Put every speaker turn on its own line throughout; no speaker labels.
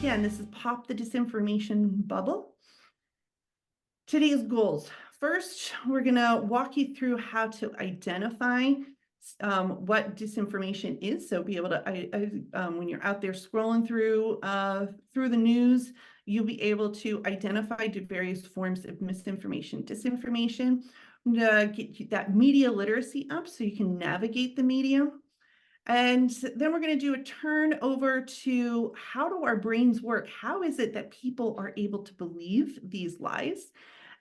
again, this is Pop the Disinformation Bubble. Today's goals. First, we're going to walk you through how to identify what disinformation is. So be able to, when you're out there scrolling through the news, you'll be able to identify the various forms of misinformation, disinformation, get that media literacy up so you can navigate the media. And then we're going to do a turn over to how do our brains work? How is it that people are able to believe these lies?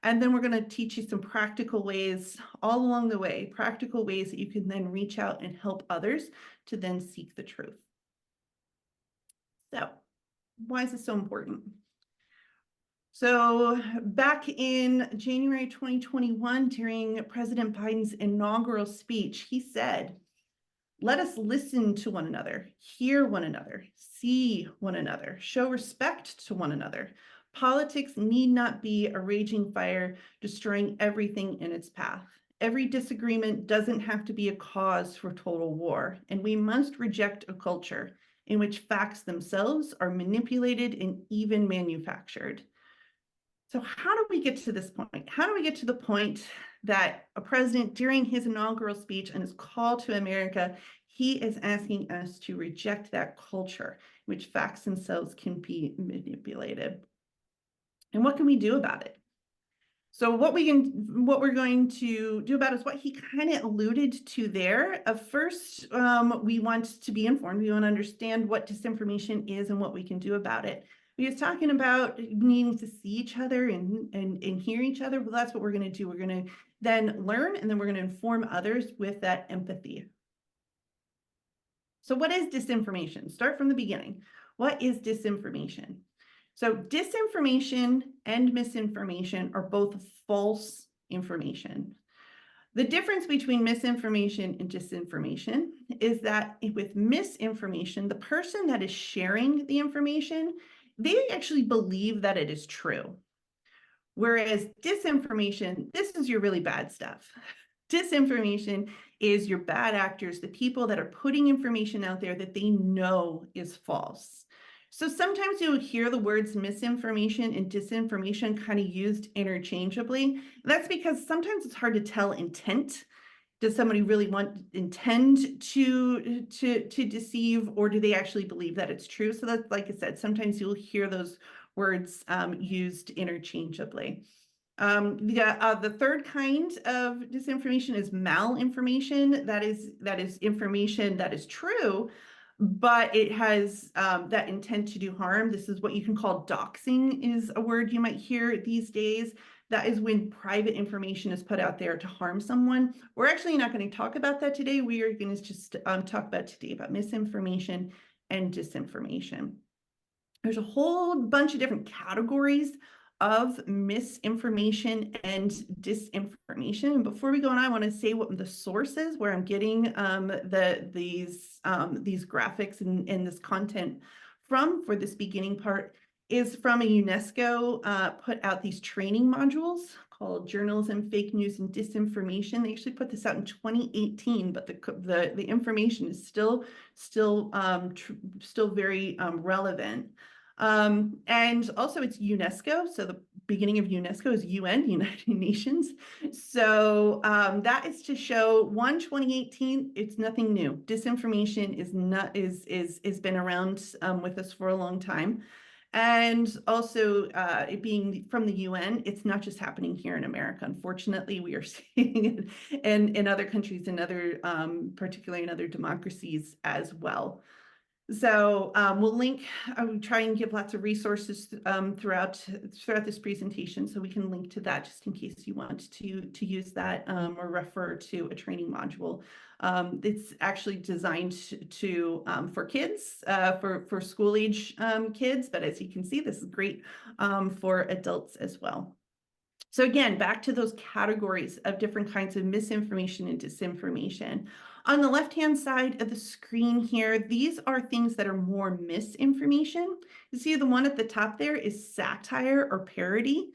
And then we're going to teach you some practical ways all along the way, practical ways that you can then reach out and help others to then seek the truth. So why is this so important? So back in January 2021, during President Biden's inaugural speech, he said, "Let us listen to one another, hear one another, see one another, show respect to one another. Politics need not be a raging fire, destroying everything in its path. Every disagreement doesn't have to be a cause for total war, and we must reject a culture in which facts themselves are manipulated and even manufactured." So how do we get to this point? How do we get to the point that a president, during his inaugural speech and his call to America, he is asking us to reject that culture in which facts themselves can be manipulated? And what can we do about it? So what we're going to do about it is what he kind of alluded to there. First, we want to be informed. We want to understand what disinformation is and what we can do about it. He was talking about needing to see each other and hear each other. Well, that's what we're going to do. We're going to then learn, and then we're going to inform others with that empathy. So what is disinformation? Start from the beginning. What is disinformation? So disinformation and misinformation are both false information. The difference between misinformation and disinformation is that with misinformation, the person that is sharing the information, they actually believe that it is true. Whereas disinformation, this is your really bad stuff. Disinformation is your bad actors, the people that are putting information out there that they know is false. So sometimes you'll hear the words misinformation and disinformation kind of used interchangeably. That's because sometimes it's hard to tell intent. Does somebody really intend to deceive, or do they actually believe that it's true? So that's, like I said, sometimes you'll hear those words used interchangeably. The third kind of disinformation is malinformation. That is information that is true, but it has that intent to do harm. This is what you can call doxing, is a word you might hear these days. That is when private information is put out there to harm someone. We're actually not going to talk about that today. We are going to just talk about today about misinformation and disinformation. There's a whole bunch of different categories of misinformation and disinformation. And before we go on, I want to say what the source is, where I'm getting these graphics and this content from for this beginning part is from a UNESCO put out these training modules called Journalism, Fake News, and Disinformation. They actually put this out in 2018, but the information is still very relevant. And also it's UNESCO. So the beginning of UNESCO is UN, United Nations. So that is to show 2018, it's nothing new. Disinformation is been around with us for a long time. And also it being from the UN, it's not just happening here in America. Unfortunately, we are seeing it in other countries and particularly in other democracies as well. So we'll link, I will try and give lots of resources throughout this presentation, so we can link to that just in case you want to use that or refer to a training module. It's actually designed for kids, for school age kids, but as you can see, this is great for adults as well. So again, back to those categories of different kinds of misinformation and disinformation. On the left-hand side of the screen here, these are things that are more misinformation. You see the one at the top there is satire or parody.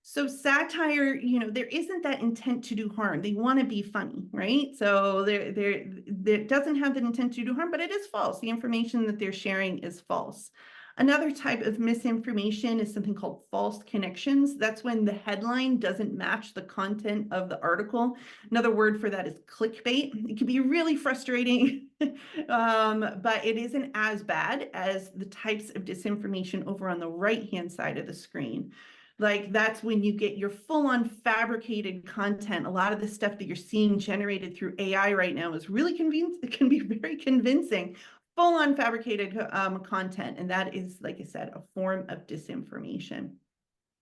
So satire, there isn't that intent to do harm. They want to be funny, right? So there doesn't have the intent to do harm, but it is false. The information that they're sharing is false. Another type of misinformation is something called false connections. That's when the headline doesn't match the content of the article. Another word for that is clickbait. It can be really frustrating, but it isn't as bad as the types of disinformation over on the right-hand side of the screen. Like that's when you get your full-on fabricated content. A lot of the stuff that you're seeing generated through AI right now is really convincing. It can be very convincing, full-on fabricated content. And that is, like I said, a form of disinformation.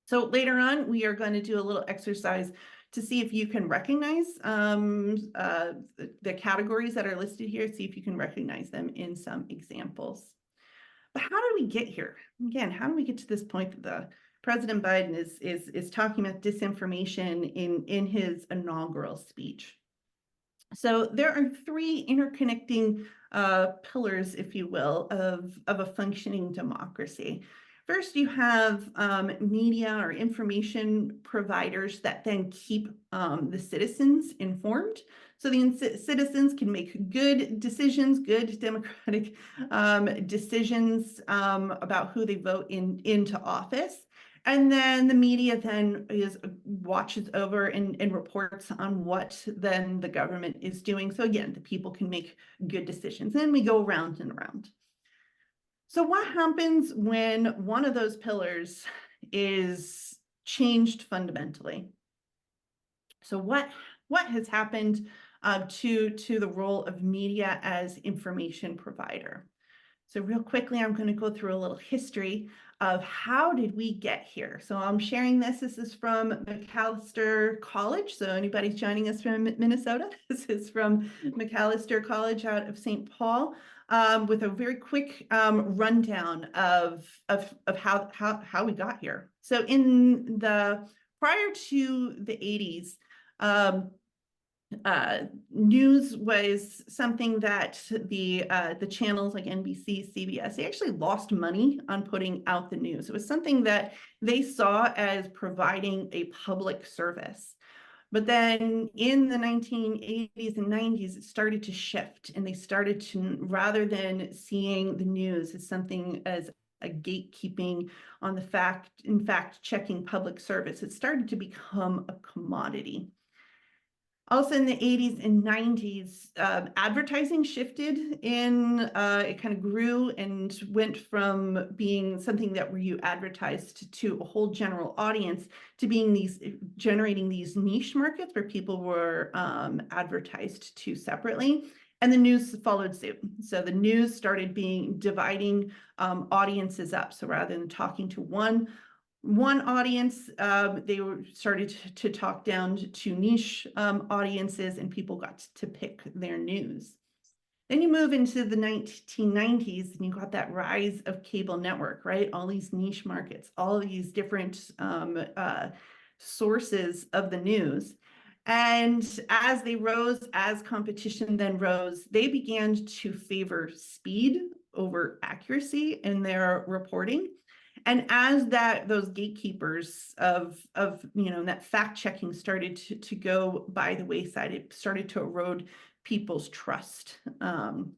So later on, we are going to do a little exercise to see if you can recognize the categories that are listed here, see if you can recognize them in some examples. But how did we get here? Again, how do we get to this point that the President Biden is talking about disinformation in his inaugural speech? So there are three interconnecting pillars, if you will, of a functioning democracy. First, you have media or information providers that then keep the citizens informed. So the citizens can make good decisions, good democratic decisions about who they vote into office. And then the media then watches over and reports on what then the government is doing. So again, the people can make good decisions. And we go round and around. So what happens when one of those pillars is changed fundamentally? So what has happened to the role of media as information provider? So real quickly, I'm going to go through a little history of how did we get here. So I'm sharing this. This is from Macalester College. So anybody's joining us from Minnesota, this is from Macalester College out of St. Paul, with a very quick rundown of how we got here. So in the prior to the 80s, news was something that the channels like NBC, CBS, they actually lost money on putting out the news. It was something that they saw as providing a public service. But then in the 1980s and 90s, it started to shift, and they started to, rather than seeing the news as something as a gatekeeping on the fact-checking public service, it started to become a commodity. Also in the 80s and 90s, advertising shifted it kind of grew and went from being something that where you advertised to a whole general audience to being generating these niche markets where people were advertised to separately. And the news followed suit. So the news started dividing audiences up. So rather than talking to one audience, they started to talk down to niche audiences, and people got to pick their news. Then you move into the 1990s, and you got that rise of cable network, right? All these niche markets, all of these different sources of the news. And as they rose, as competition then rose, they began to favor speed over accuracy in their reporting. And as those gatekeepers of that fact checking started to go by the wayside, it started to erode people's trust in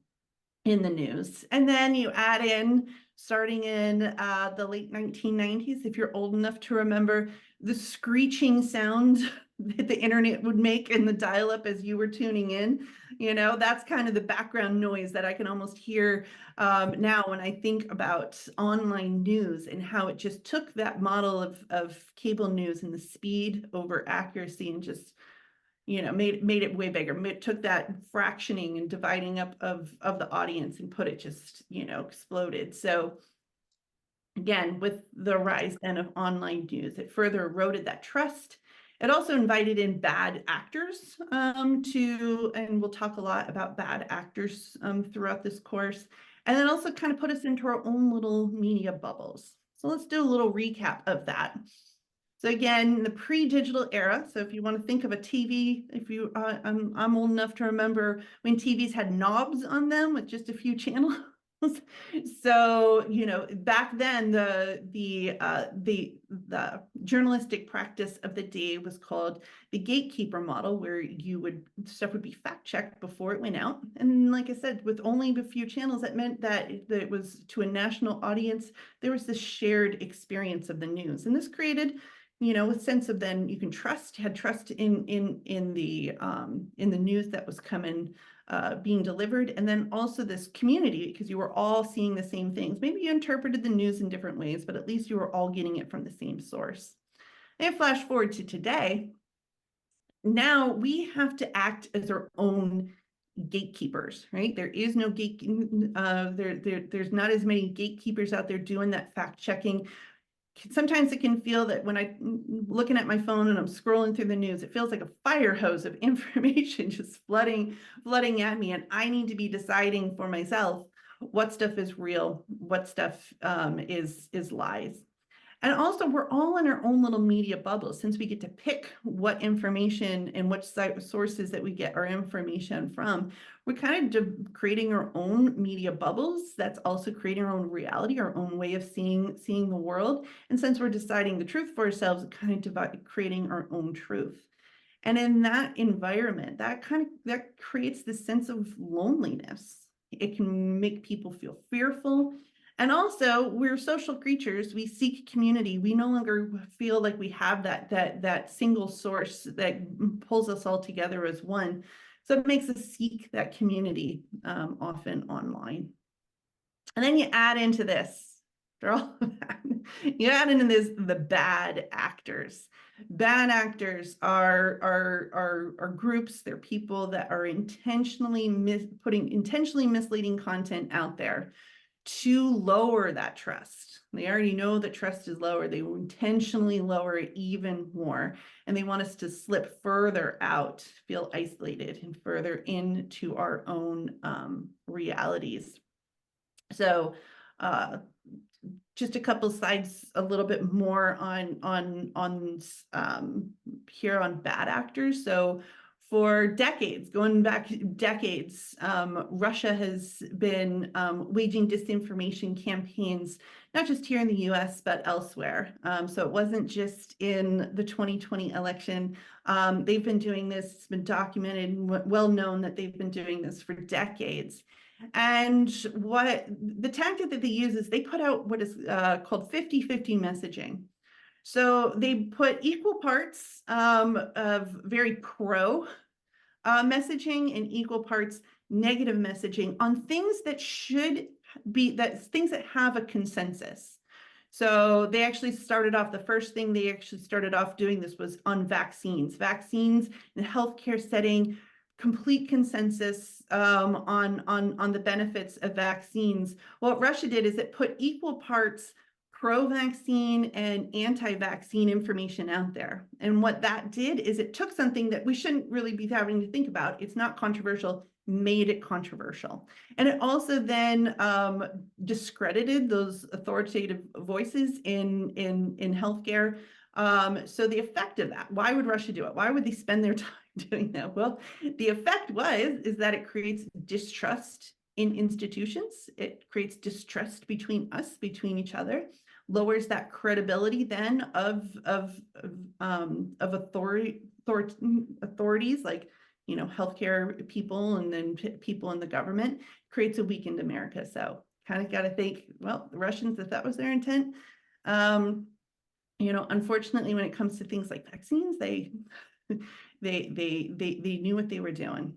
the news. And then you add in, starting in the late 1990s, if you're old enough to remember the screeching sound that the internet would make in the dial-up as you were tuning in, that's kind of the background noise that I can almost hear now when I think about online news and how it just took that model of cable news and the speed over accuracy and just made it way bigger. It took that fractioning and dividing up of the audience and put it just exploded. So again, with the rise then of online news, it further eroded that trust. It also invited in bad actors and we'll talk a lot about bad actors throughout this course, and then also kind of put us into our own little media bubbles. So let's do a little recap of that. So again, the pre-digital era. So if you want to think of a TV, I'm old enough to remember when TVs had knobs on them with just a few channels. So, back then the journalistic practice of the day was called the gatekeeper model, where stuff would be fact checked before it went out. And like I said, with only a few channels, that meant that it was to a national audience. There was this shared experience of the news, and this created a sense of, then you had trust in the news that was coming, being delivered, and then also this community, because you were all seeing the same things. Maybe you interpreted the news in different ways, but at least you were all getting it from the same source. And flash forward to today. Now we have to act as our own gatekeepers, right? There is no there's not as many gatekeepers out there doing that fact checking. Sometimes it can feel that when I'm looking at my phone and I'm scrolling through the news, it feels like a fire hose of information just flooding at me. And I need to be deciding for myself what stuff is real, what stuff is lies. And also, we're all in our own little media bubbles, since we get to pick what information and which sources that we get our information from. We're kind of creating our own media bubbles. That's also creating our own reality, our own way of seeing the world. And since we're deciding the truth for ourselves, kind of creating our own truth. And in that environment, that creates this sense of loneliness. It can make people feel fearful. And also, we're social creatures. We seek community. We no longer feel like we have that single source that pulls us all together as one. So it makes us seek that community, often online. And then you add into this, after all of that, you add into this the bad actors. Bad actors are groups. They're people that are intentionally misleading content out there to lower that trust. They already know that trust is lower. They will intentionally lower it even more. And they want us to slip further out, feel isolated, and further into our own realities. So just a couple slides, a little bit more on here on bad actors. So for decades, going back decades, Russia has been waging disinformation campaigns, not just here in the US, but elsewhere. So it wasn't just in the 2020 election. They've been doing this, it's been documented and well known that they've been doing this for decades. And what the tactic that they use is they put out what is called 50-50 messaging. So they put equal parts of very pro messaging and equal parts negative messaging on things that things that have a consensus. So they actually started off, the first thing they actually started off doing this was on vaccines. Vaccines in the healthcare setting, complete consensus on the benefits of vaccines. What Russia did is it put equal parts pro-vaccine and anti-vaccine information out there. And what that did is it took something that we shouldn't really be having to think about. It's not controversial, made it controversial. And it also then discredited those authoritative voices in healthcare. So the effect of that, why would Russia do it? Why would they spend their time doing that? Well, the effect is that it creates distrust in institutions. It creates distrust between each other, lowers that credibility then of authorities like healthcare people and then people in the government, creates a weakened America. So kind of got to think, well, the Russians, if that was their intent, unfortunately, when it comes to things like vaccines, they knew what they were doing.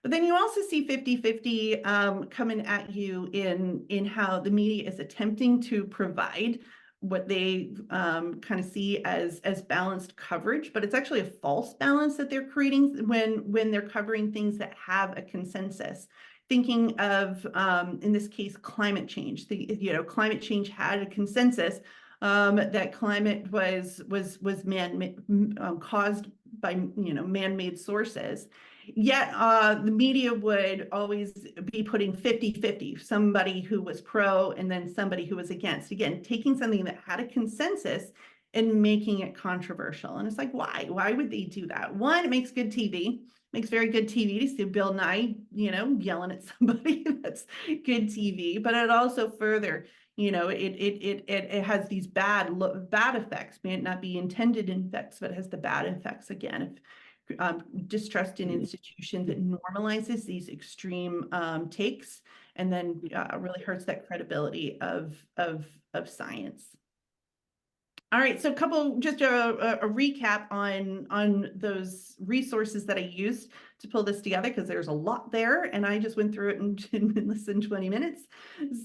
But then you also see 50-50 coming at you in how the media is attempting to provide what they kind of see as balanced coverage, but it's actually a false balance that they're creating when they're covering things that have a consensus. Thinking of, in this case, climate change. Climate change had a consensus that climate was caused by man-made sources. Yet the media would always be putting 50-50, somebody who was pro and then somebody who was against. Again, taking something that had a consensus and making it controversial. And it's like, why? Why would they do that? One, it makes good TV. makes very good TV to see Bill Nye, yelling at somebody. That's good TV. But it also further, it has these bad effects. May it not be intended effects, but it has the bad effects again. Distrust in institutions that normalizes these extreme takes, and then really hurts that credibility of science. All right, so just a recap on those resources that I used to pull this together, because there's a lot there, and I just went through it in less than 20 minutes.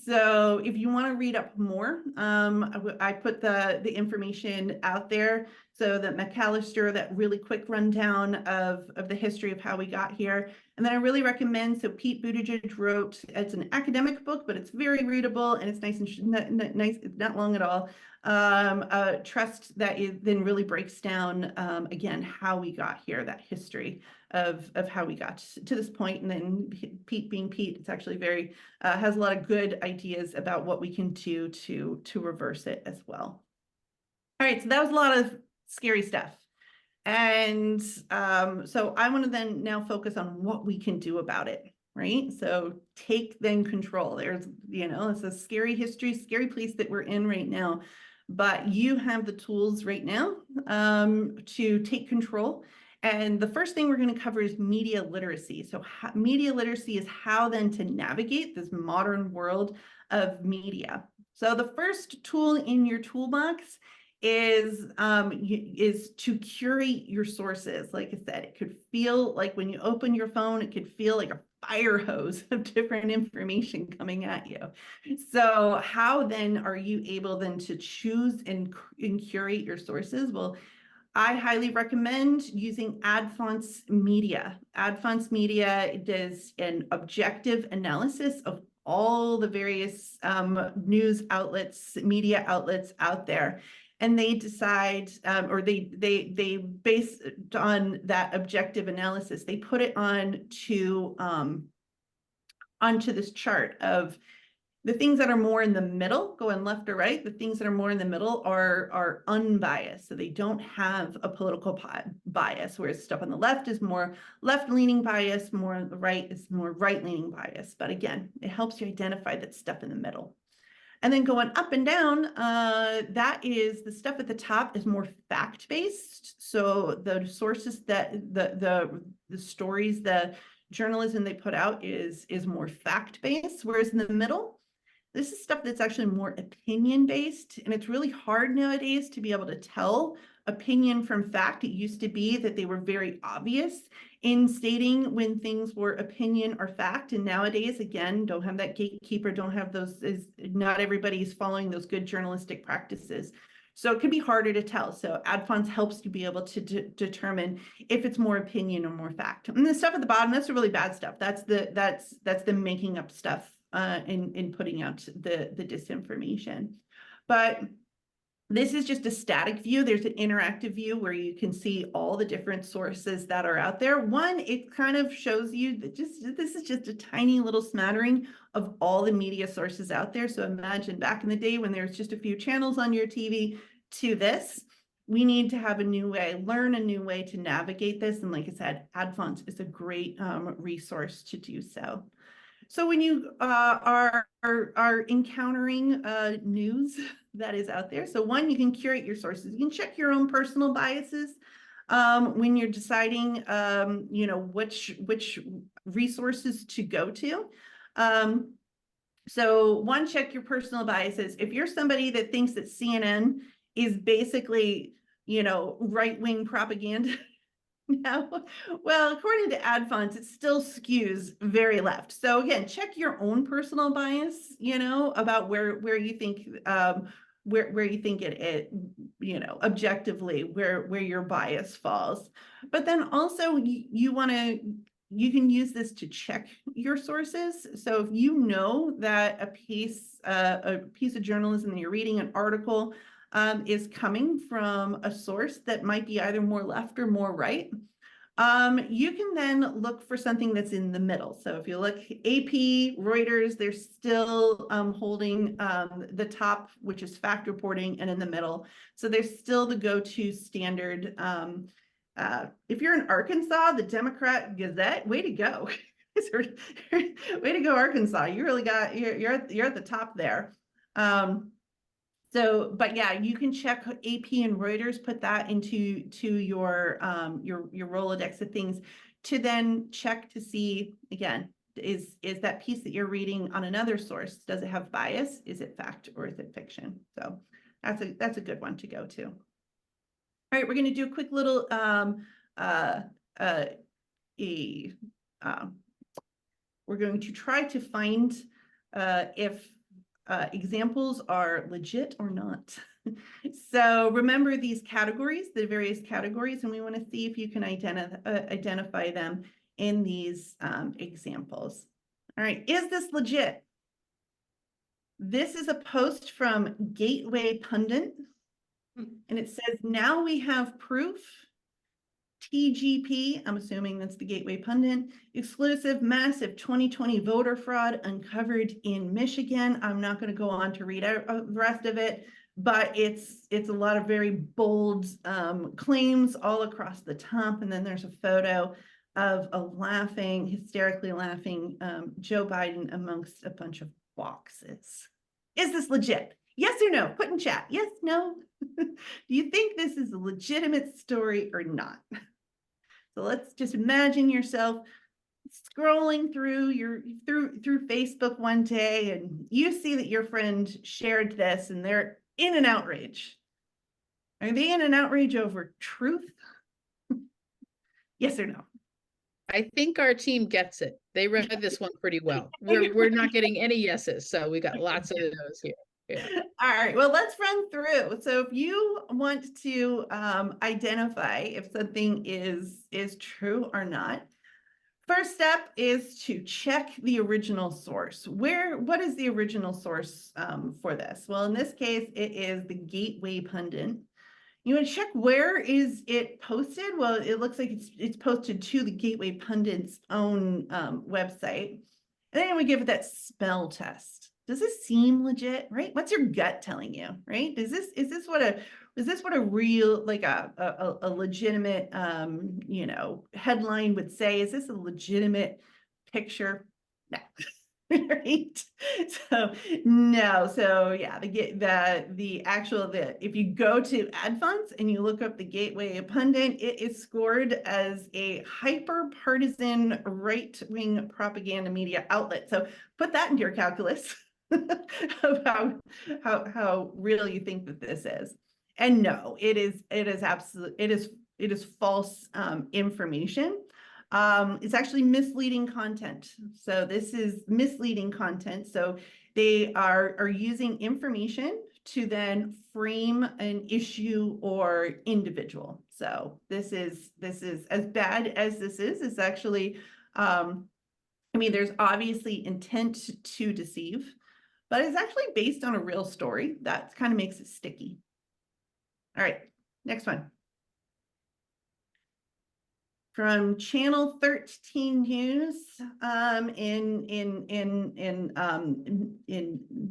So if you want to read up more, I put the information out there. So that McAllister, that really quick rundown of the history of how we got here. And then I really recommend, so Pete Buttigieg wrote, it's an academic book, but it's very readable, and it's nice and nice, not long at all. Trust that it then really breaks down, again, how we got here, that history of how we got to this point. And then Pete being Pete, it's actually very, has a lot of good ideas about what we can do to reverse it as well. All right, so that was a lot of scary stuff. And so I want to then now focus on what we can do about it, right? So take then control. There's, it's a scary history, scary place that we're in right now, but you have the tools right now to take control. And the first thing we're going to cover is media literacy. So media literacy is how then to navigate this modern world of media. So the first tool in your toolbox is to curate your sources. Like I said, it could feel like when you open your phone, it could feel like a fire hose of different information coming at you. So how then are you able then to choose and curate your sources? Well, I highly recommend using AdFont's Media. AdFont's Media does an objective analysis of all the various news outlets, media outlets out there. And they decide, or they based on that objective analysis, they put it onto this chart of the things that are more in the middle, going left or right. The things that are more in the middle are unbiased, so they don't have a political bias. Whereas stuff on the left is more left-leaning bias, more on the right is more right-leaning bias. But again, it helps you identify that stuff in the middle. And then going up and down, that is the stuff at the top is more fact-based. So the sources that the stories, the journalism they put out is more fact-based, whereas in the middle, this is stuff that's actually more opinion-based, and it's really hard nowadays to be able to tell opinion from fact. It used to be that they were very obvious in stating when things were opinion or fact, and nowadays, again, don't have that gatekeeper, don't have those, not everybody's following those good journalistic practices. So it can be harder to tell. So AdFonts helps you be able to determine if it's more opinion or more fact. And the stuff at the bottom, that's the really bad stuff. That's the making up stuff in putting out the disinformation. But this is just a static view. There's an interactive view where you can see all the different sources that are out there. One, it kind of shows you that this is just a tiny little smattering of all the media sources out there. So imagine back in the day when there's just a few channels on your TV to this. We need to have a new way, learn a new way to navigate this. And like I said, AdFont is a great resource to do so. So when you are encountering news that is out there, so one, you can curate your sources. You can check your own personal biases when you're deciding, which resources to go to. So one, check your personal biases. If you're somebody that thinks that CNN is basically, right-wing propaganda, no, well, according to AdFonts, it still skews very left. So again, check your own personal bias, about where you think where you think it objectively where your bias falls. But then also you can use this to check your sources. So if you know that a piece of journalism that you're reading, an article, is coming from a source that might be either more left or more right, you can then look for something that's in the middle. So if you look AP, Reuters, they're still holding the top, which is fact reporting, and in the middle. So there's still the go-to standard If you're in Arkansas, the Democrat Gazette, way to go. Way to go, Arkansas. You really got, you're at the top there. But yeah, you can check AP and Reuters, put that into your Rolodex of things to then check to see, again, is that piece that you're reading on another source, does it have bias? Is it fact or is it fiction? So that's a good one to go to. All right, we're going to do a quick little we're going to try to find if examples are legit or not. So remember these categories, the various categories, and we want to see if you can identify them in these examples. All right, is this legit? This is a post from Gateway Pundit, and it says, now we have proof. TGP, I'm assuming that's the Gateway Pundit, exclusive massive 2020 voter fraud uncovered in Michigan. I'm not going to go on to read out the rest of it, but it's a lot of very bold claims all across the top. And then there's a photo of a hysterically laughing Joe Biden amongst a bunch of boxes. Is this legit? Yes or no? Put in chat. Yes, no. Do you think this is a legitimate story or not? So let's just imagine yourself scrolling through through Facebook one day, and you see that your friend shared this and they're in an outrage. Are they in an outrage over truth? Yes or no?
I think our team gets it. They read this one pretty well. We're not getting any yeses, so we got lots of those here. Yeah.
All right, well, let's run through. So if you want to identify if something is true or not, first step is to check the original source. What is the original source for this? Well, in this case, it is the Gateway Pundit. You want to check where is it posted? Well, it looks like it's posted to the Gateway Pundit's own website. And then we give it that spell test. Does this seem legit, right? What's your gut telling you, right? Is this what a real, like a legitimate headline would say? Is this a legitimate picture? No. Right? So no. So yeah, if you go to AdFunds and you look up the Gateway Pundit, it is scored as a hyper partisan right-wing propaganda media outlet. So put that into your calculus of how real you think that this is. And no, it is false information. It's actually misleading content. So this is misleading content. So they are using information to then frame an issue or individual. So this is as bad as this is. It's actually, there's obviously intent to deceive, but it's actually based on a real story. That kind of makes it sticky. All right, next one. From Channel 13 News in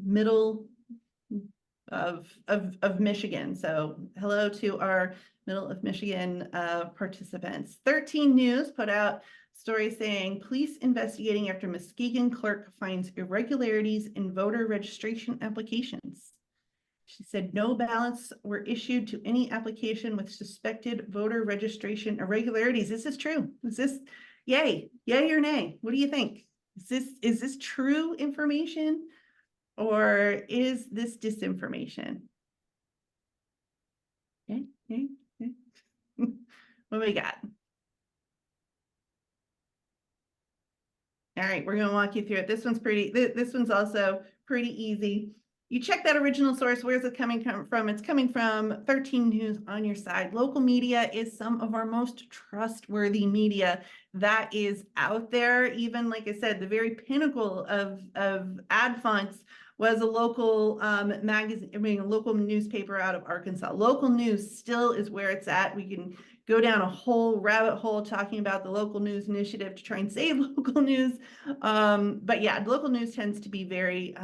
middle of Michigan. So hello to our middle of Michigan participants. 13 News put out story saying police investigating after Muskegon clerk finds irregularities in voter registration applications. She said no ballots were issued to any application with suspected voter registration irregularities. Is this true? Is this yay or nay? What do you think? Is this true information or is this disinformation? Okay. What do we got? All right, we're going to walk you through it. This one's also pretty easy. You check that original source. Where's it coming from? It's coming from 13 News on your side. Local media is some of our most trustworthy media that is out there. Even, like I said, the very pinnacle of ad fonts was a local magazine, a local newspaper out of Arkansas. Local news still is where it's at. We can go down a whole rabbit hole talking about the local news initiative to try and save local news. But yeah, local news tends to be very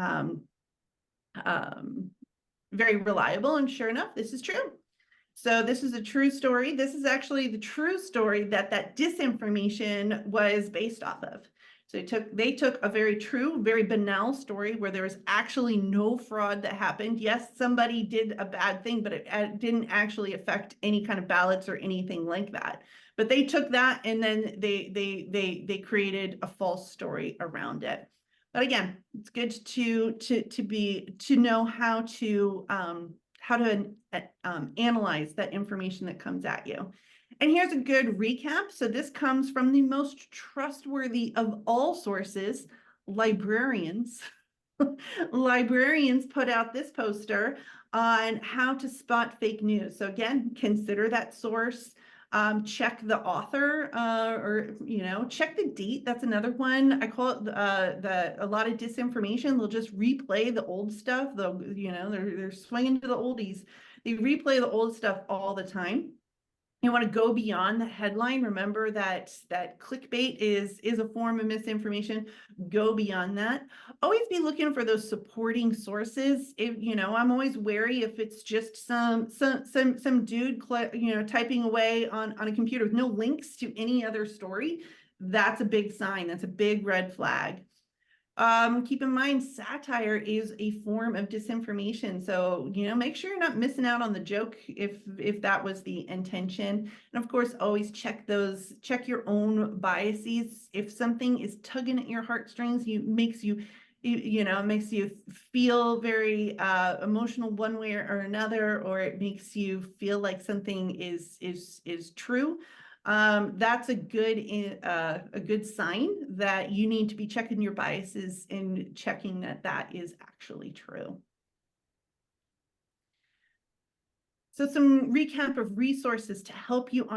very reliable, and sure enough, this is true. So this is a true story. This is actually the true story that disinformation was based off of. So they took a very true, very banal story where there was actually no fraud that happened. Yes, somebody did a bad thing, but it didn't actually affect any kind of ballots or anything like that. But they took that and then they created a false story around it. But again, it's good to know how to analyze that information that comes at you. And here's a good recap. So this comes from the most trustworthy of all sources, librarians. Librarians put out this poster on how to spot fake news. So again, consider that source. Check the author, or check the date. That's another one. I call it a lot of disinformation. They'll just replay the old stuff. They're swinging to the oldies. They replay the old stuff all the time. You want to go beyond the headline. Remember that clickbait is a form of misinformation. Go beyond that. Always be looking for those supporting sources. If I'm always wary if it's just some dude typing away on a computer with no links to any other story. That's a big sign. That's a big red flag. Keep in mind, satire is a form of disinformation. So, make sure you're not missing out on the joke if that was the intention. And of course, always check your own biases. If something is tugging at your heartstrings, makes you feel very emotional one way or another, or it makes you feel like something is true. That's a good sign that you need to be checking your biases and checking that is actually true. So some recap of resources to help you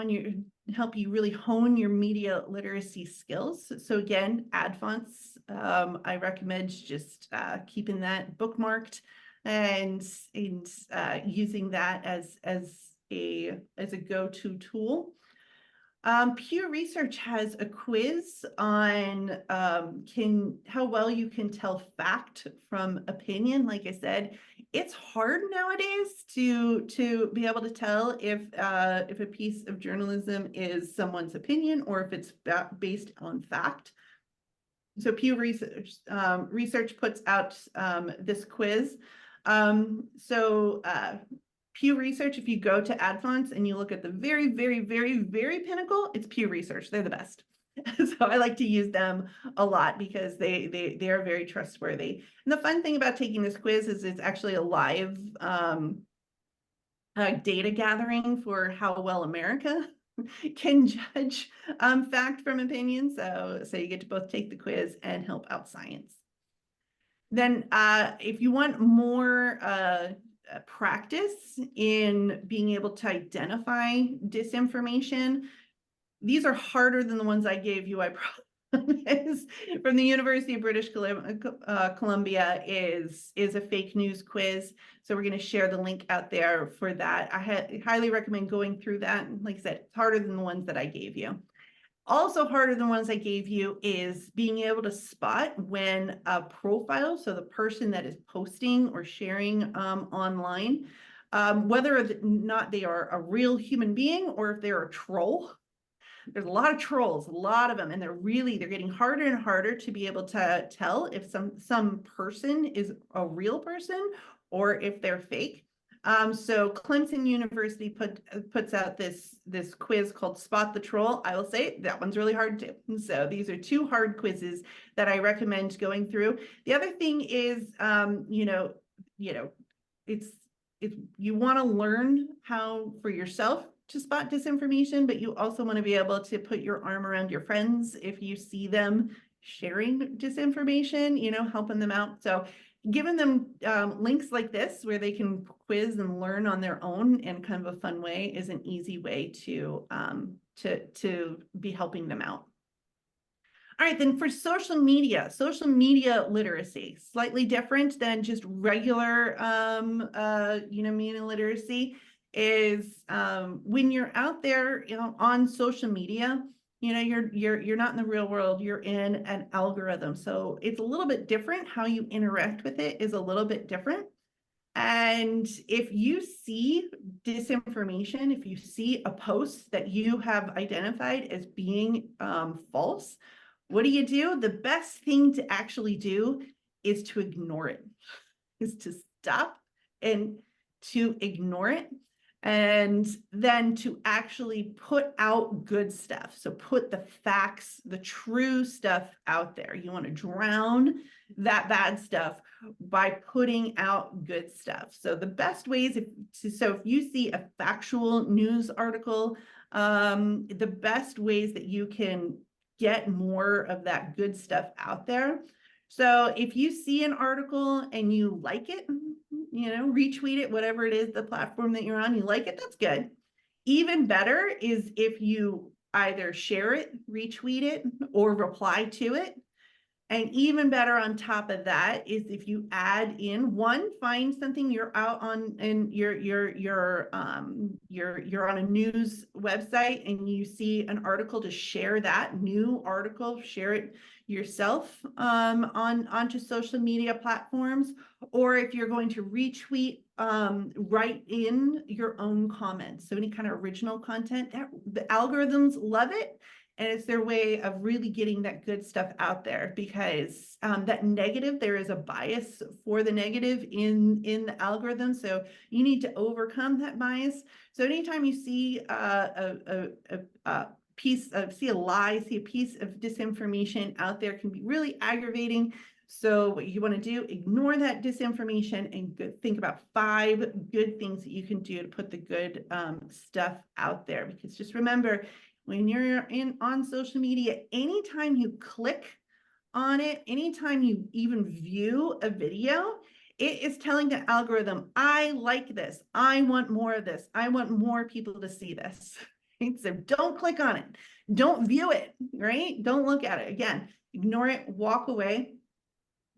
really hone your media literacy skills. So again, ad fonts. I recommend just keeping that bookmarked and using that as a go-to tool. Pew Research has a quiz on how well you can tell fact from opinion. Like I said, it's hard nowadays to be able to tell if a piece of journalism is someone's opinion or if it's based on fact. So Pew Research puts out this quiz. Pew Research, if you go to ad fonts and you look at the very, very, very, very pinnacle, it's Pew Research. They're the best. So I like to use them a lot because they are very trustworthy. And the fun thing about taking this quiz is it's actually a live data gathering for how well America can judge fact from opinion. So you get to both take the quiz and help out science. Then if you want more practice in being able to identify disinformation, these are harder than the ones I gave you, I promise. From the University of British Columbia is a fake news quiz. So we're going to share the link out there for that. I highly recommend going through that. And like I said, it's harder than the ones that I gave you. Also harder than ones I gave you is being able to spot when a profile, so the person that is posting or sharing online, whether or not they are a real human being or if they're a troll. There's a lot of trolls, a lot of them, and they're getting harder and harder to be able to tell if some person is a real person or if they're fake. So Clemson University puts out this quiz called Spot the Troll. I will say that one's really hard too. So these are two hard quizzes that I recommend going through. The other thing is, you want to learn how for yourself to spot disinformation, but you also want to be able to put your arm around your friends if you see them sharing disinformation, helping them out. So giving them links like this where they can quiz and learn on their own in kind of a fun way is an easy way to be helping them out. All right, then for social media literacy, slightly different than just regular media literacy is when you're out there, on social media, you're not in the real world, you're in an algorithm. So it's a little bit different. How you interact with it is a little bit different. And if you see disinformation, if you see a post that you have identified as being false, what do? The best thing to actually do is to ignore it, is to stop and to ignore it, and then to actually put out good stuff. So put the facts, the true stuff out there. You want to drown that bad stuff by putting out good stuff. So the best ways, if you see a factual news article, the best ways that you can get more of that good stuff out there. So if you see an article and you like it, retweet it, whatever it is, the platform that you're on, you like it, that's good. Even better is if you either share it, retweet it, or reply to it. And even better on top of that is if you add in find something you're out on and you're on a news website and you see an article, to share that new article, share it yourself onto social media platforms. Or if you're going to retweet, write in your own comments. So any kind of original content, the algorithms love it. And it's their way of really getting that good stuff out there, because that negative, there is a bias for the negative in the algorithm. So you need to overcome that bias. So anytime you see a piece of, see a lie, see a piece of disinformation out there, can be really aggravating. So what you want to do, ignore that disinformation and think about 5 good things that you can do to put the good stuff out there. Because just remember, when you're on social media, anytime you click on it, anytime you even view a video, it is telling the algorithm, I like this, I want more of this, I want more people to see this. Right? So don't click on it, don't view it, right? Don't look at it. Again, ignore it, walk away.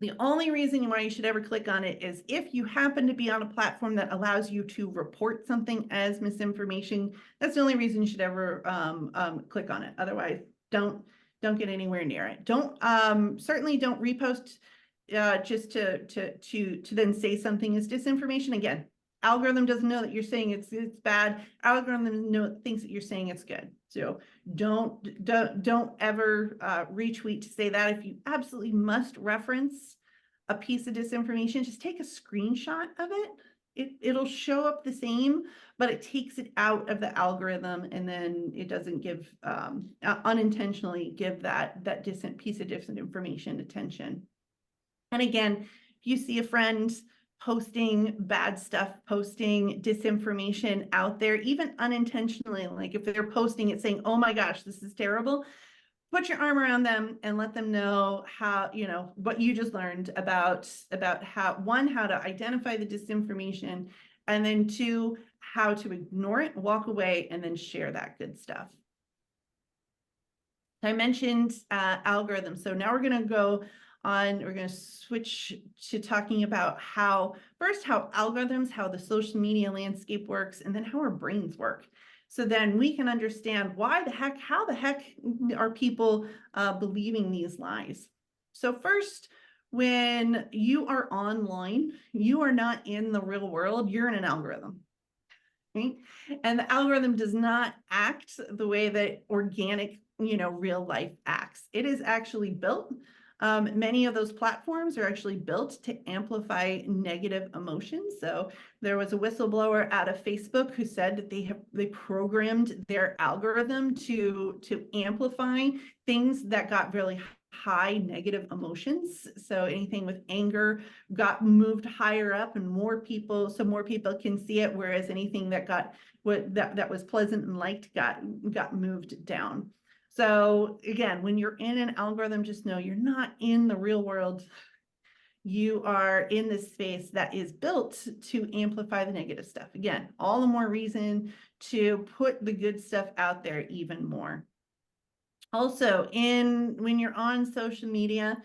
The only reason why you should ever click on it is if you happen to be on a platform that allows you to report something as misinformation. That's the only reason you should ever click on it. Otherwise, don't get anywhere near it. Certainly don't repost just to then say something is disinformation. Again, algorithm doesn't know that you're saying it's bad. Algorithm thinks that you're saying it's good. So don't ever retweet to say that. If you absolutely must reference a piece of disinformation, just take a screenshot of it. It'll show up the same, but it takes it out of the algorithm, and then it doesn't give unintentionally give that piece of disinformation attention. And again, if you see a friend posting bad stuff, posting disinformation out there, even unintentionally, like if they're posting it saying, oh my gosh, this is terrible, put your arm around them and let them know how, what you just learned about how to identify the disinformation, and then 2, how to ignore it, walk away, and then share that good stuff. I mentioned algorithms. So now we're going to switch to talking about how algorithms, how the social media landscape works, and then how our brains work. So then we can understand how the heck are people believing these lies. So first, when you are online, you are not in the real world, you're in an algorithm. Right? And the algorithm does not act the way that organic, real life acts. It is actually built. Many of those platforms are actually built to amplify negative emotions. So there was a whistleblower out of Facebook who said that they programmed their algorithm to amplify things that got really high negative emotions. So anything with anger got moved higher up, and more people can see it, whereas anything that was pleasant and liked got moved down. So again, when you're in an algorithm, just know you're not in the real world. You are in this space that is built to amplify the negative stuff. Again, all the more reason to put the good stuff out there even more. Also, when you're on social media,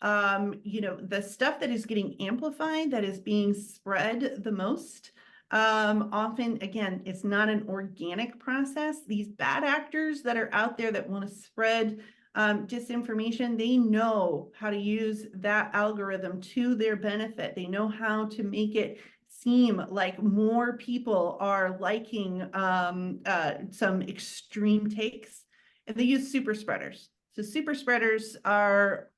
the stuff that is getting amplified, that is being spread the most, often, again, it's not an organic process. These bad actors that are out there that want to spread disinformation, they know how to use that algorithm to their benefit. They know how to make it seem like more people are liking some extreme takes, and they use super spreaders. So super spreaders are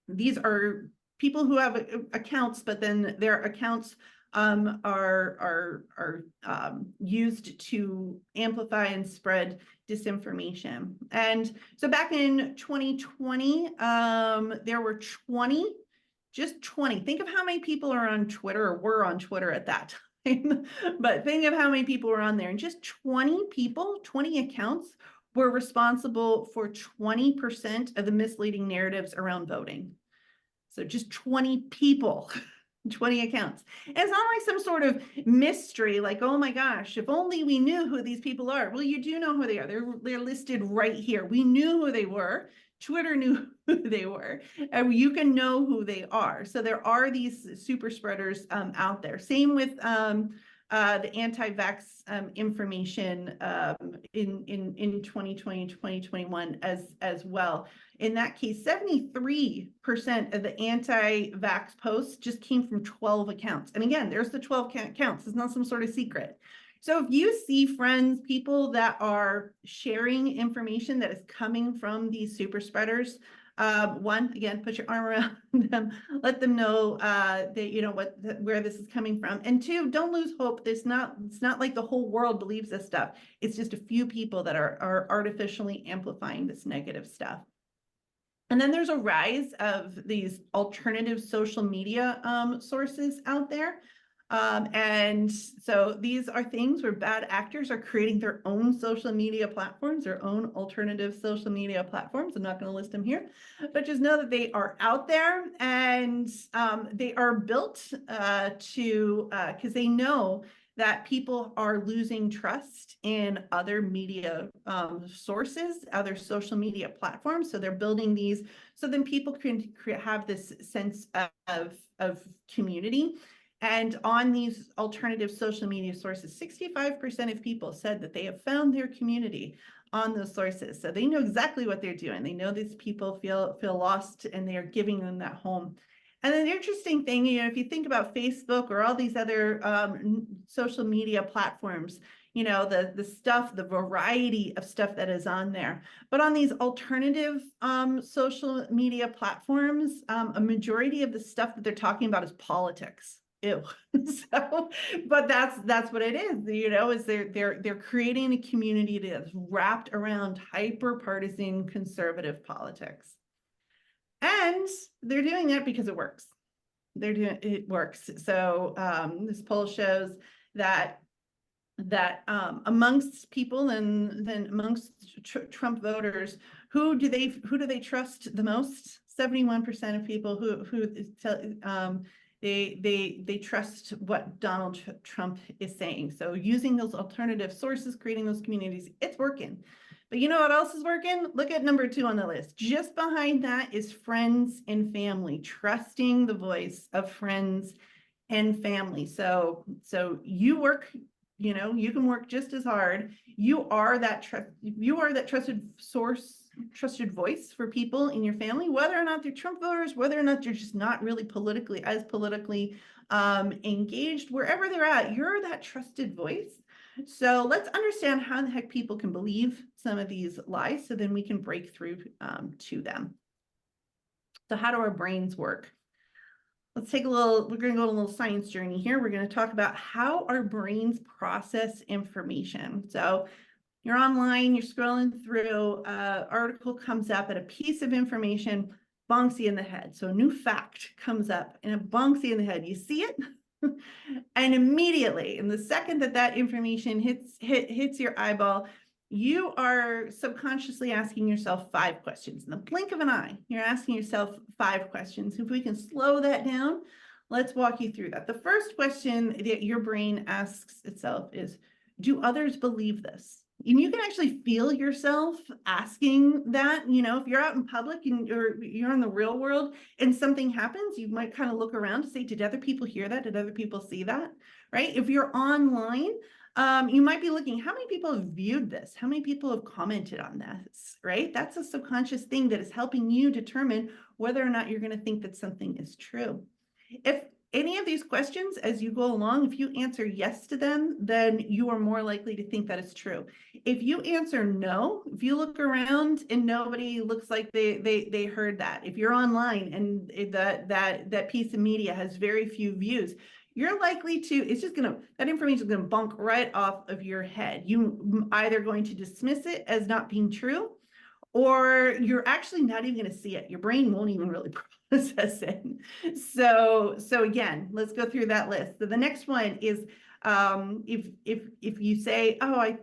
these are people who have accounts, but then their accounts are used to amplify and spread disinformation. And so back in 2020, there were 20, just 20. Think of how many people are on Twitter or were on Twitter at that time. But think of how many people were on there, and just 20 people, 20 accounts were responsible for 20% of the misleading narratives around voting. So just 20 people, 20 accounts. And it's not like some sort of mystery, like, oh my gosh, if only we knew who these people are. Well, you do know who they are. They're listed right here. We knew who they were. Twitter knew who they were, and you can know who they are. So there are these super spreaders out there. Same with the anti-vax information in 2020 and 2021 as well. In that case, 73% of the anti-vax posts just came from 12 accounts. And again, there's the 12 accounts. It's not some sort of secret. So if you see friends, people that are sharing information that is coming from these super spreaders, one, again, put your arm around them, let them know that you know where this is coming from. And two, don't lose hope. It's not like the whole world believes this stuff. It's just a few people that are artificially amplifying this negative stuff. And then there's a rise of these alternative social media sources out there. And so these are things where bad actors are creating their own social media platforms, their own alternative social media platforms. I'm not going to list them here, but just know that they are out there, and they are built because they know that people are losing trust in other media sources, other social media platforms. So they're building these so then people can have this sense of community. And on these alternative social media sources, 65% of people said that they have found their community on those sources. So they know exactly what they're doing. They know these people feel lost, and they are giving them that home. And then the interesting thing, you know, if you think about Facebook or all these other social media platforms, you know, the stuff, the variety of stuff that is on there. But on these alternative social media platforms, a majority of the stuff that they're talking about is politics. Ew. So, but that's what it is, you know, is they're creating a community that's wrapped around hyper-partisan conservative politics. And they're doing that because it works. It works. So this poll shows that amongst people and then amongst Trump voters, who do they trust the most? 71% of people they trust what Donald Trump is saying. So using those alternative sources, creating those communities, it's working. But you know what else is working? Look at number 2 on the list. Just behind that is friends and family, trusting the voice of friends and family. So you work, you know, you can work just as hard. You are that trusted source, trusted voice for people in your family, whether or not they're Trump voters, whether or not they're just not really politically engaged, wherever they're at, you're that trusted voice. So let's understand how the heck people can believe some of these lies, so then we can break through to them. So how do our brains work? We're going to go on a little science journey here. We're going to talk about how our brains process information. So you're online, you're scrolling through, article comes up, and a piece of information bonks you in the head. So a new fact comes up and it bonks you in the head. You see it? And immediately, in the second that information hits your eyeball, you are subconsciously asking yourself 5 questions. In the blink of an eye, you're asking yourself 5 questions. If we can slow that down, let's walk you through that. The first question that your brain asks itself is, do others believe this? And you can actually feel yourself asking that. You know, if you're out in public and you're in the real world and something happens, you might kind of look around to say, did other people hear that? Did other people see that? Right? If you're online, you might be looking, how many people have viewed this? How many people have commented on this? Right? That's a subconscious thing that is helping you determine whether or not you're going to think that something is true. If any of these questions as you go along, if you answer yes to them, then you are more likely to think that it's true. If you answer no, if you look around and nobody looks like they heard that, if you're online and that piece of media has very few views, you're likely to, that information is gonna bunk right off of your head. You either going to dismiss it as not being true, or you're actually not even going to see it. Your brain won't even really process it. So again, let's go through that list. So the next one is if you say, oh,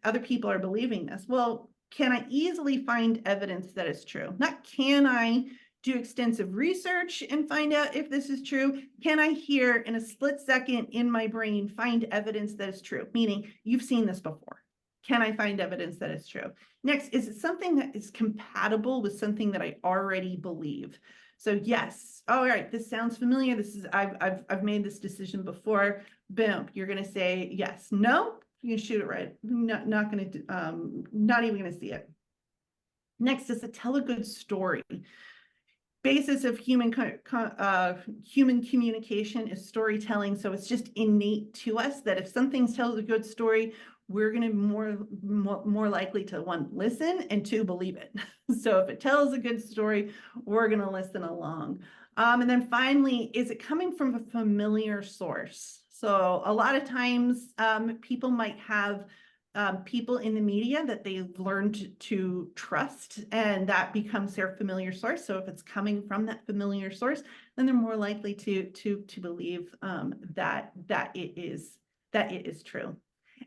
other people are believing this. Well, can I easily find evidence that it's true? Not can I do extensive research and find out if this is true? Can I here in a split second in my brain find evidence that it's true? Meaning you've seen this before. Can I find evidence that it's true? Next, is it something that is compatible with something that I already believe? So yes, all right, this sounds familiar. This is, I've made this decision before. Boom, you're gonna say yes. No, you can shoot it right. Not even gonna see it. Next, does it tell a good story? Basis of human communication is storytelling. So it's just innate to us that if something tells a good story, we're going to more likely to, one, listen, and two, believe it. So if it tells a good story, we're going to listen along. And then finally, is it coming from a familiar source? So a lot of times people might have people in the media that they've learned to trust, and that becomes their familiar source. So if it's coming from that familiar source, then they're more likely to believe that it is true.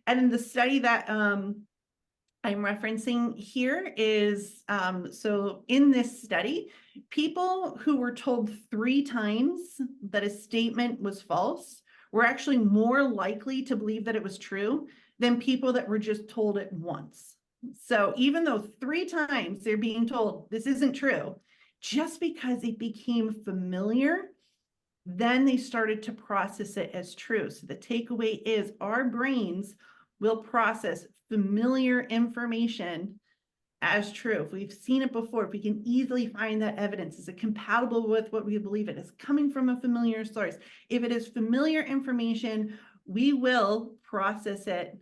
And in the study that I'm referencing here is, so in this study, people who were told 3 times that a statement was false were actually more likely to believe that it was true than people that were just told it once. So even though 3 times they're being told this isn't true, just because it became familiar, then they started to process it as true. So the takeaway is our brains will process familiar information as true. If we've seen it before, if we can easily find that evidence, is it compatible with what we believe it is coming from a familiar source? If it is familiar information, we will process it,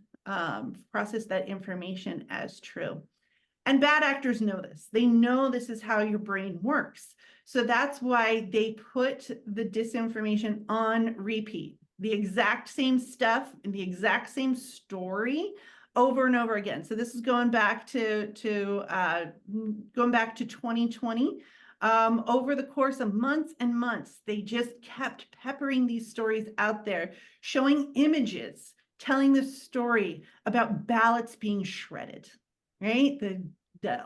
process that information as true. And bad actors know this. They know this is how your brain works. So that's why they put the disinformation on repeat. The exact same stuff and the exact same story over and over again. So this is going back to 2020. Over the course of months and months, they just kept peppering these stories out there, showing images, telling the story about ballots being shredded, right? The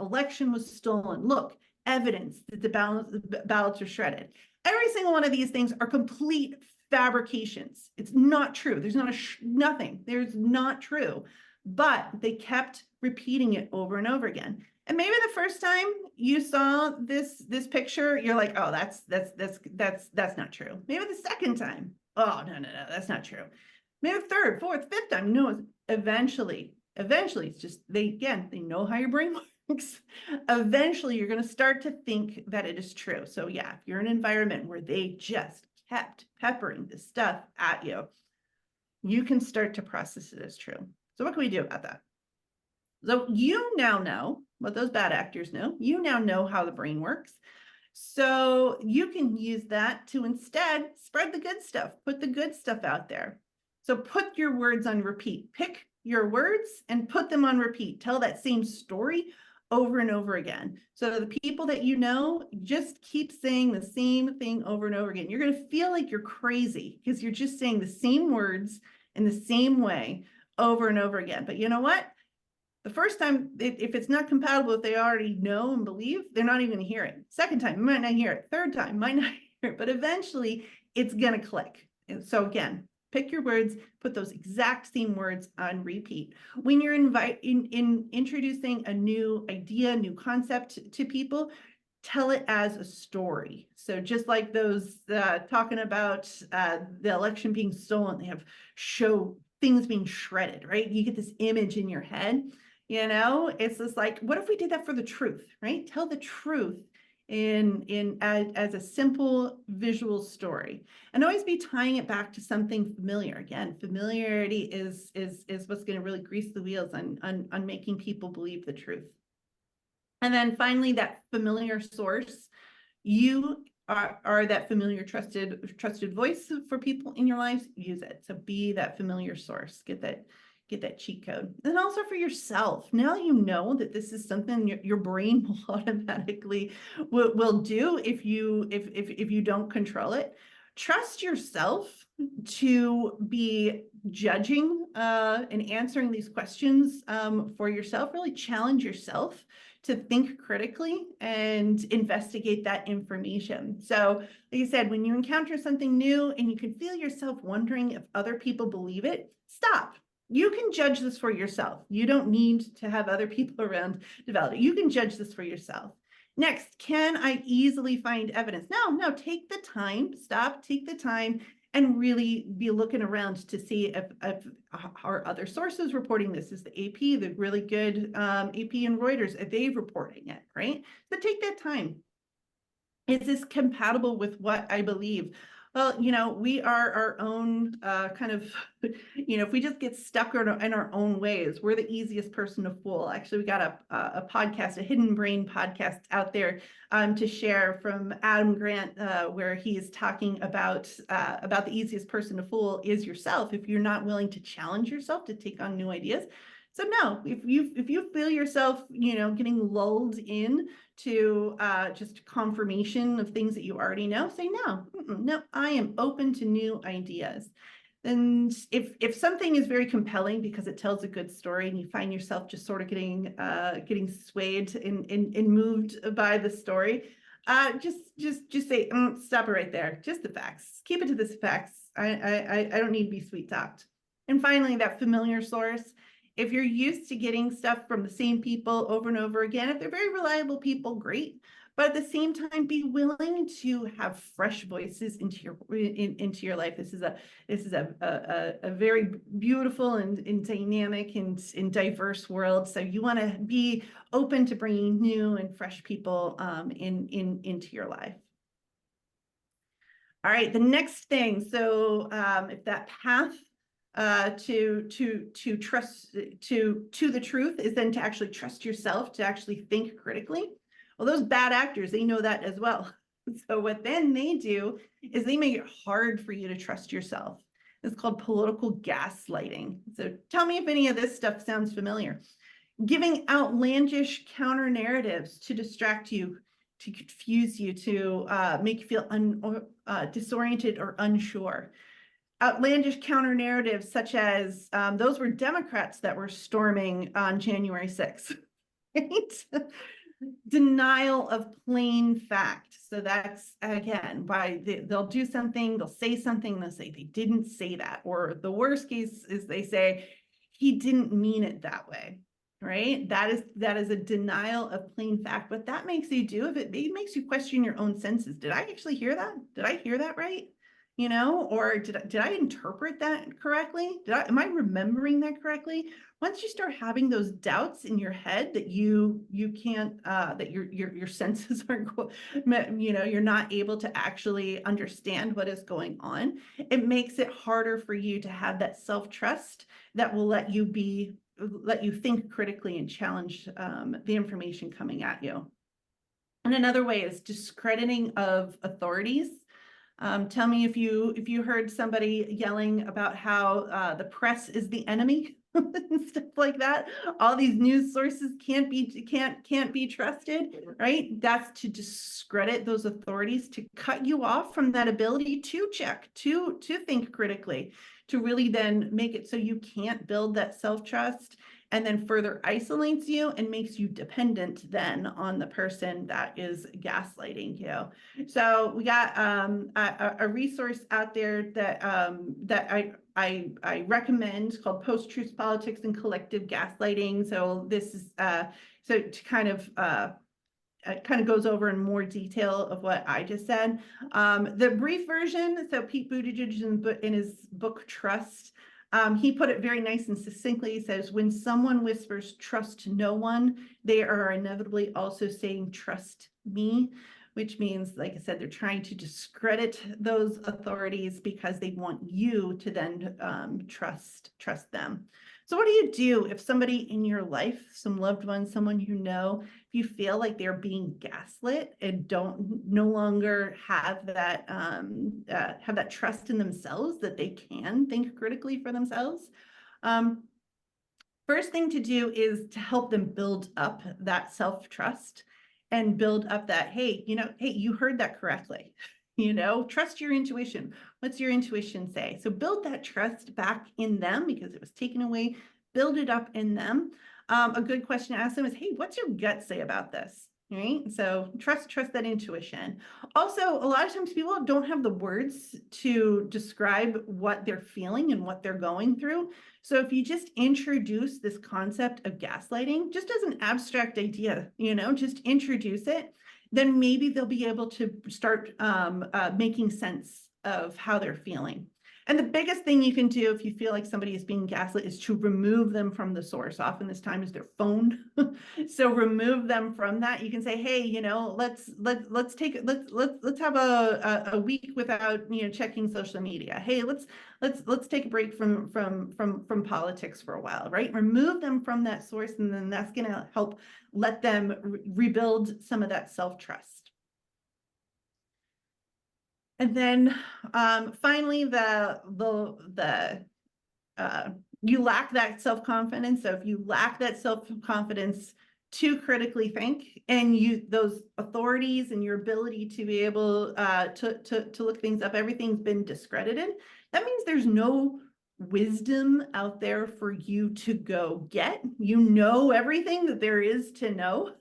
election was stolen. Look, evidence that the ballots are shredded. Every single one of these things are complete fabrications. It's not true. There's nothing. There's not true. But they kept repeating it over and over again. And maybe the first time you saw this picture, you're like, oh, that's not true. Maybe the second time, oh, no, that's not true. Maybe the third, fourth, fifth time, no, eventually it's just, they know how your brain works. Eventually you're going to start to think that it is true. So yeah, if you're in an environment where they just kept peppering this stuff at you, you can start to process it as true. So what can we do about that? So you now know what those bad actors know. You now know how the brain works. So you can use that to instead spread the good stuff, put the good stuff out there. So put your words on repeat. Pick your words and put them on repeat. Tell that same story over and over again. So the people that you know, just keep saying the same thing over and over again. You're going to feel like you're crazy because you're just saying the same words in the same way over and over again. But you know what? The first time, if it's not compatible with what they already know and believe, they're not even going to hear it. Second time, you might not hear it. Third time, might not hear it. But eventually, it's going to click. And so again, pick your words, put those exact same words on repeat. When you're introducing a new idea, new concept to people, tell it as a story. So just like those talking about the election being stolen, they have show things being shredded, right? You get this image in your head, you know, it's just like, what if we did that for the truth, right? Tell the truth as a simple visual story, and always be tying it back to something familiar. Again, familiarity is what's going to really grease the wheels on making people believe the truth. And then finally, that familiar source. You are that familiar, trusted voice for people in your lives. Use it. So be that familiar source. Get that cheat code. And also for yourself. Now you know that this is something your brain will automatically will do if you don't control it. Trust yourself to be judging and answering these questions for yourself. Really challenge yourself to think critically and investigate that information. So, like I said, when you encounter something new and you can feel yourself wondering if other people believe it, stop. You can judge this for yourself. You don't need to have other people around to validate. You can judge this for yourself. Next, can I easily find evidence? No, take the time, stop, take the time, and really be looking around to see if are other sources reporting this. Is the AP, the really good AP and Reuters, are they reporting it, right? So take that time. Is this compatible with what I believe? Well, we are our own kind of, if we just get stuck in our own ways, we're the easiest person to fool. Actually, we got a podcast, a Hidden Brain podcast out there to share from Adam Grant, where he is talking about the easiest person to fool is yourself if you're not willing to challenge yourself to take on new ideas. So no, if you feel yourself, getting lulled in to just confirmation of things that you already know, say no, no, I am open to new ideas. And if something is very compelling because it tells a good story and you find yourself just sort of getting swayed and moved by the story, just say, stop it right there. Just the facts. Keep it to the facts. I don't need to be sweet talked. And finally, that familiar source. If you're used to getting stuff from the same people over and over again, if they're very reliable people, great. But at the same time, be willing to have fresh voices into your life. This is a very beautiful and dynamic and diverse world. So you want to be open to bringing new and fresh people into your life. All right, the next thing. So if that path to trust to the truth is then to actually trust yourself, to actually think critically. Well, those bad actors, they know that as well. So what then they do is they make it hard for you to trust yourself. It's called political gaslighting. So tell me if any of this stuff sounds familiar. Giving outlandish counter narratives to distract you, to confuse you, to make you feel disoriented or unsure. Outlandish counter narratives such as those were Democrats that were storming on January 6th, right? Denial of plain fact. So that's, again, why they'll do something, they'll say something, they'll say they didn't say that. Or the worst case is they say, he didn't mean it that way, right? That is a denial of plain fact. What that makes you do, it makes you question your own senses. Did I actually hear that? Did I hear that right? Or did I interpret that correctly? Am I remembering that correctly? Once you start having those doubts in your head that you can't, that your senses aren't, you're not able to actually understand what is going on, it makes it harder for you to have that self-trust that will let you think critically and challenge the information coming at you. And another way is discrediting of authorities. Tell me if you heard somebody yelling about how the press is the enemy and stuff like that. All these news sources can't be trusted, right? That's to discredit those authorities, to cut you off from that ability to check, to think critically, to really then make it so you can't build that self-trust, and then further isolates you and makes you dependent then on the person that is gaslighting you. So we got a resource out there that I recommend called Post-Truth Politics and Collective Gaslighting. So this is so to kind of goes over in more detail of what I just said. The brief version, so Pete Buttigieg in his book Trust, he put it very nice and succinctly. He says, when someone whispers trust no one, they are inevitably also saying trust me. which means, like I said, they're trying to discredit those authorities because they want you to then trust them. So what do you do if somebody in your life, some loved one, someone you know, if you feel like they're being gaslit and no longer have that trust in themselves that they can think critically for themselves? First thing to do is to help them build up that self-trust and build up that, hey, you heard that correctly. Trust your intuition. What's your intuition say? So build that trust back in them because it was taken away. Build it up in them. A good question to ask them is, hey, what's your gut say about this? Right? So trust that intuition. Also, a lot of times people don't have the words to describe what they're feeling and what they're going through. So if you just introduce this concept of gaslighting, just as an abstract idea, just introduce it, then maybe they'll be able to start making sense of how they're feeling. And the biggest thing you can do if you feel like somebody is being gaslit is to remove them from the source. Often this time is their phone. So remove them from that. You can say, hey, let's have a week without checking social media. Hey, let's take a break from politics for a while, right? Remove them from that source, and then that's going to help let them rebuild some of that self-trust. And then finally, you lack that self-confidence. So if you lack that self-confidence to critically think, and those authorities and your ability to be able to look things up, everything's been discredited, that means there's no wisdom out there for you to go get. Everything that there is to know.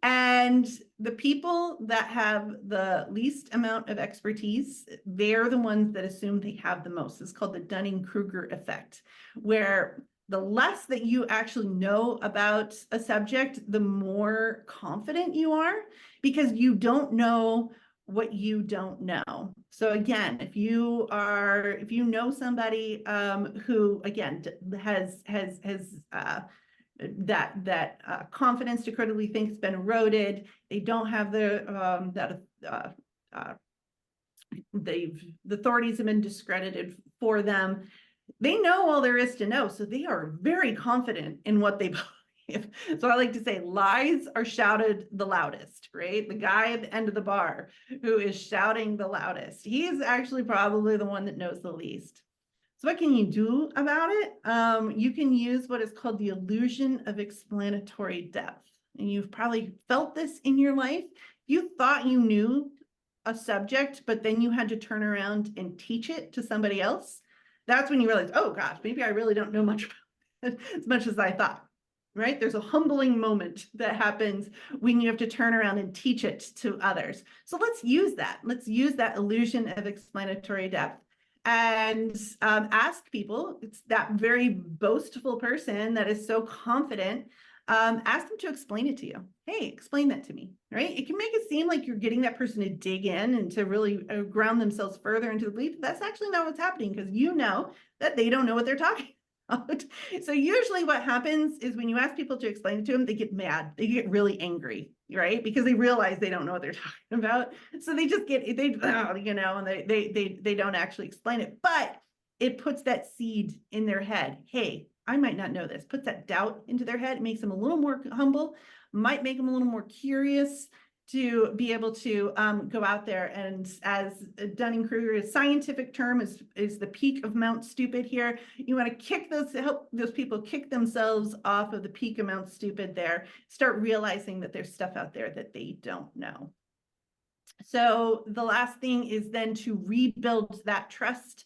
And the people that have the least amount of expertise, they're the ones that assume they have the most. It's called the Dunning-Kruger effect, where the less that you actually know about a subject, the more confident you are, because you don't know what you don't know. So again, if you know somebody who again has that confidence to critically think has been eroded, they don't have the authorities have been discredited for them. They know all there is to know, so they are very confident in what they believe. So I like to say lies are shouted the loudest, right? The guy at the end of the bar who is shouting the loudest, he is actually probably the one that knows the least. So what can you do about it? You can use what is called the illusion of explanatory depth. And you've probably felt this in your life. You thought you knew a subject, but then you had to turn around and teach it to somebody else. That's when you realize, oh gosh, maybe I really don't know much about it as much as I thought, right? There's a humbling moment that happens when you have to turn around and teach it to others. So let's use that. Let's use that illusion of explanatory depth. And ask people, it's that very boastful person that is so confident, ask them to explain it to you. Hey, explain that to me, right? It can make it seem like you're getting that person to dig in and to really ground themselves further into the belief. That's actually not what's happening, because you know that they don't know what they're talking about. So usually what happens is when you ask people to explain it to them, they get mad, they get really angry, right? Because they realize they don't know what they're talking about. So they just get, and they don't actually explain it, but it puts that seed in their head. Hey, I might not know this. Puts that doubt into their head. It makes them a little more humble, might make them a little more curious to be able to go out there. And as Dunning-Kruger's scientific term is the peak of Mount Stupid here. You want to help those people kick themselves off of the peak of Mount Stupid there, start realizing that there's stuff out there that they don't know. So the last thing is then to rebuild that trust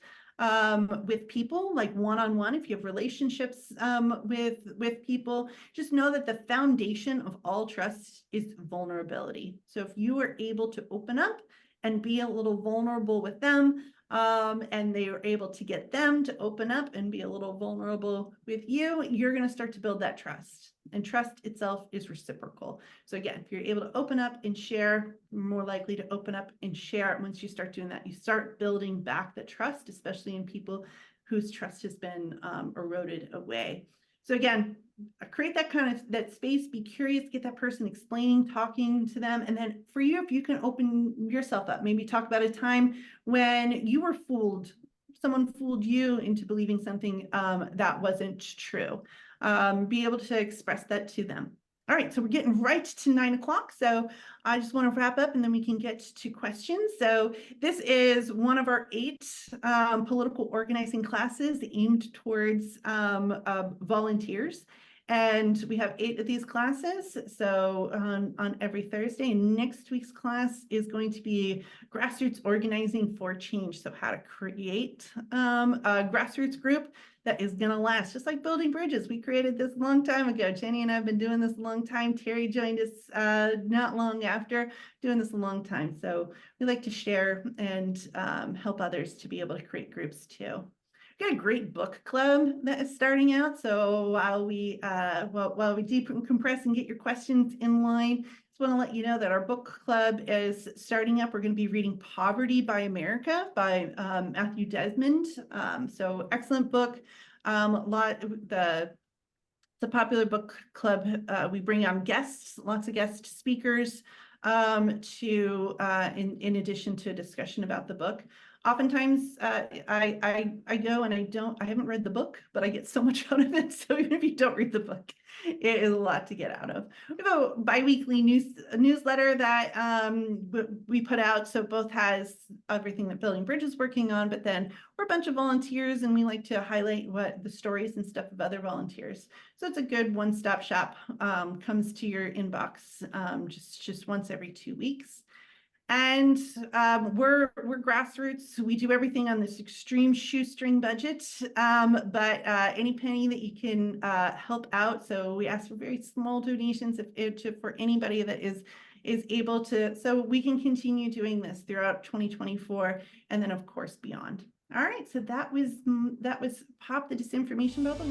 with people, like one-on-one. If you have relationships with people, just know that the foundation of all trust is vulnerability. So if you are able to open up and be a little vulnerable with them, and they are able to get them to open up and be a little vulnerable with you, you're going to start to build that trust. And trust itself is reciprocal. So again, if you're able to open up and share, you're more likely to open up and share. Once you start doing that, you start building back the trust, especially in people whose trust has been eroded away. So again, create that kind of that space, be curious, get that person explaining, talking to them. And then for you, if you can open yourself up, maybe talk about a time when you were fooled, someone fooled you into believing something that wasn't true. Be able to express that to them. All right, so we're getting right to 9 o'clock. So I just want to wrap up and then we can get to questions. So this is one of our 8 political organizing classes aimed towards volunteers. And we have 8 of these classes. So on every Thursday, and next week's class is going to be grassroots organizing for change. So how to create a grassroots group that is going to last, just like building bridges. We created this a long time ago. Jenny and I have been doing this a long time. Terry joined us not long after, doing this a long time. So we like to share and help others to be able to create groups too. We've got a great book club that is starting out. So while we decompress and get your questions in line, just want to let you know that our book club is starting up. We're going to be reading Poverty by America by Matthew Desmond. So excellent book. It's a popular book club. We bring on guests, lots of guest speakers in addition to a discussion about the book. Oftentimes I go and I haven't read the book, but I get so much out of it. So even if you don't read the book, it is a lot to get out of. We have a bi-weekly newsletter that we put out. So both has everything that Building Bridge is working on, but then we're a bunch of volunteers and we like to highlight what the stories and stuff of other volunteers. So it's a good one-stop shop, comes to your inbox just once every 2 weeks. And we're grassroots. We do everything on this extreme shoestring budget, but any penny that you can help out. So we ask for very small donations for anybody that is able to, so we can continue doing this throughout 2024 and then of course beyond. All right, so that was Pop the Disinformation Bubble.